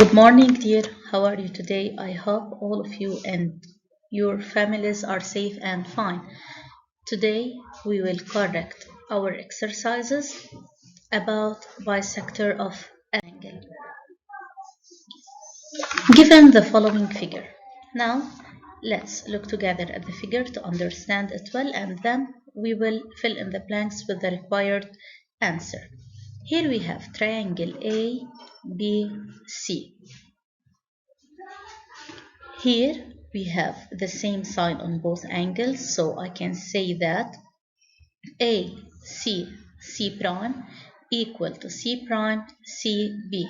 Good morning, dear. How are you today? I hope all of you and your families are safe and fine. Today, we will correct our exercises about bisector of an angle, given the following figure. Now, let's look together at the figure to understand it well, and then we will fill in the blanks with the required answer. Here we have triangle A, B, C. Here we have the same sign on both angles, so I can say that AC prime equal to C prime CB.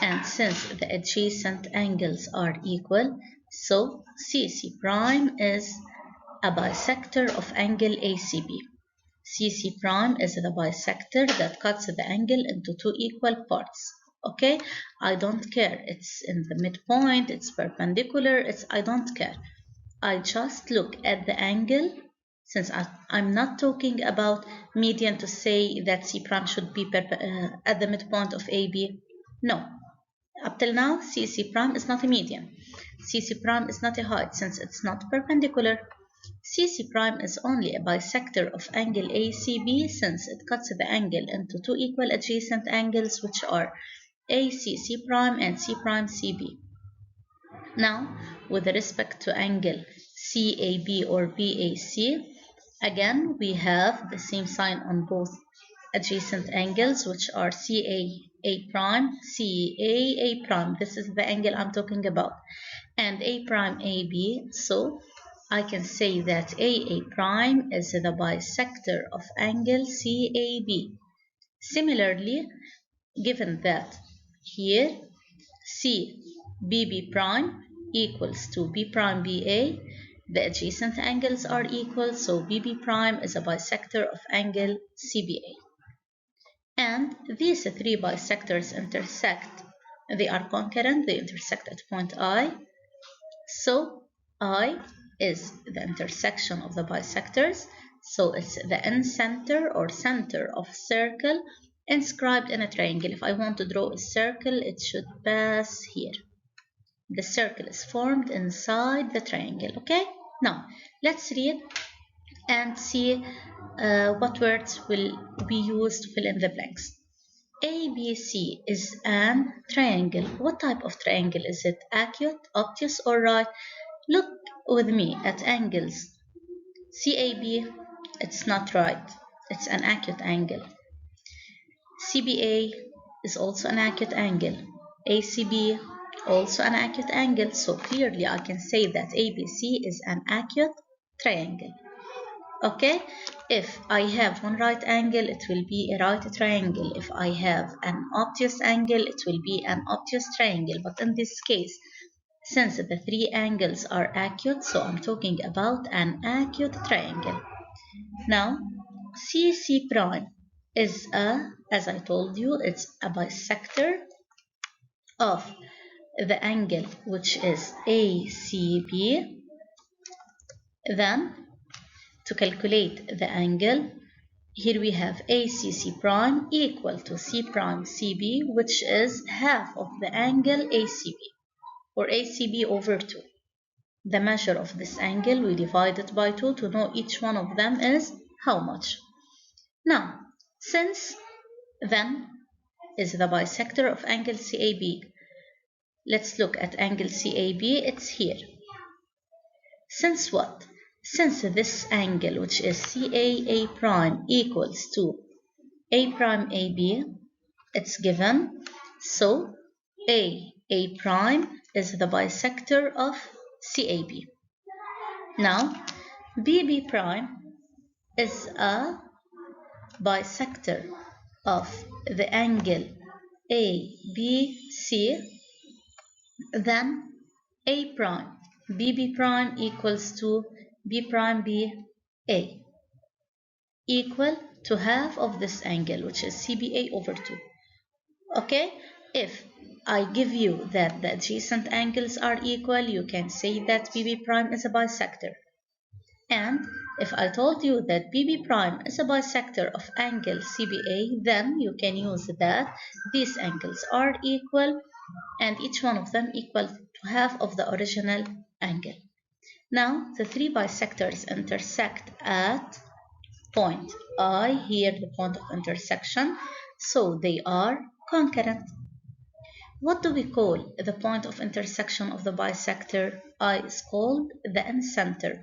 And since the adjacent angles are equal, so CC prime is a bisector of angle ACB. CC prime is the bisector that cuts the angle into two equal parts. Okay, I don't care, it's in the midpoint, it's perpendicular, I don't care. I just look at the angle, since I'm not talking about median to say that C prime should be at the midpoint of AB. No, up till now CC prime is not a median. CC prime is not a height since it's not perpendicular. CC prime is only a bisector of angle ACB since it cuts the angle into two equal adjacent angles, which are ACC prime and C prime CB. Now, with respect to angle CAB or BAC, again we have the same sign on both adjacent angles, which are CAA prime, CAA prime. This is the angle I'm talking about, and A prime AB. So I can say that AA prime is the bisector of angle CAB. Similarly, given that here CBB prime equals to B prime BA, the adjacent angles are equal, so BB prime is a bisector of angle CBA. And these three bisectors intersect. They are concurrent, they intersect at point I. So I is the intersection of the bisectors, so it's the incenter or center of circle inscribed in a triangle. If I want to draw a circle, it should pass here. The circle is formed inside the triangle. Okay, now let's read and see what words will be used to fill in the blanks. ABC is an triangle. What type of triangle is it? Acute, obtuse, or right? Look with me at angles. CAB, it's not right. It's an acute angle. CBA is also an acute angle. ACB, also an acute angle. So clearly I can say that ABC is an acute triangle. Okay, if I have one right angle, it will be a right triangle. If I have an obtuse angle, it will be an obtuse triangle. But in this case, since the three angles are acute, so I'm talking about an acute triangle. Now, CC prime is as I told you, it's a bisector of the angle which is ACB. Then, to calculate the angle, here we have ACC prime equal to C prime CB, which is half of the angle ACB, or ACB over 2. The measure of this angle, we divide it by 2 to know each one of them is how much. Now, since then is the bisector of angle CAB, let's look at angle CAB, it's here. Since what? Since this angle, which is CAA prime equals to A prime AB, it's given, so AA prime is the bisector of CAB. Now, BB prime is a bisector of the angle ABC, then A prime BB prime equals to B prime BA, equal to half of this angle, which is CBA over 2. Okay, if I give you that the adjacent angles are equal, you can say that BB prime is a bisector. And If I told you that BB prime is a bisector of angle CBA, then you can use that these angles are equal and each one of them equal to half of the original angle. Now the three bisectors intersect at point I, here the point of intersection, so they are concurrent. What do we call the point of intersection of the bisector? I is called the incenter,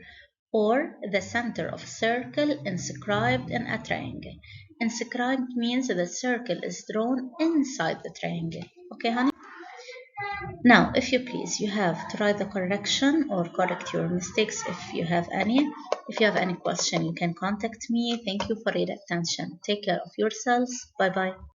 or the center of a circle inscribed in a triangle. Inscribed means the circle is drawn inside the triangle. Okay, honey? Now, if you please, you have to write the correction or correct your mistakes if you have any. If you have any question, you can contact me. Thank you for your attention. Take care of yourselves. Bye-bye.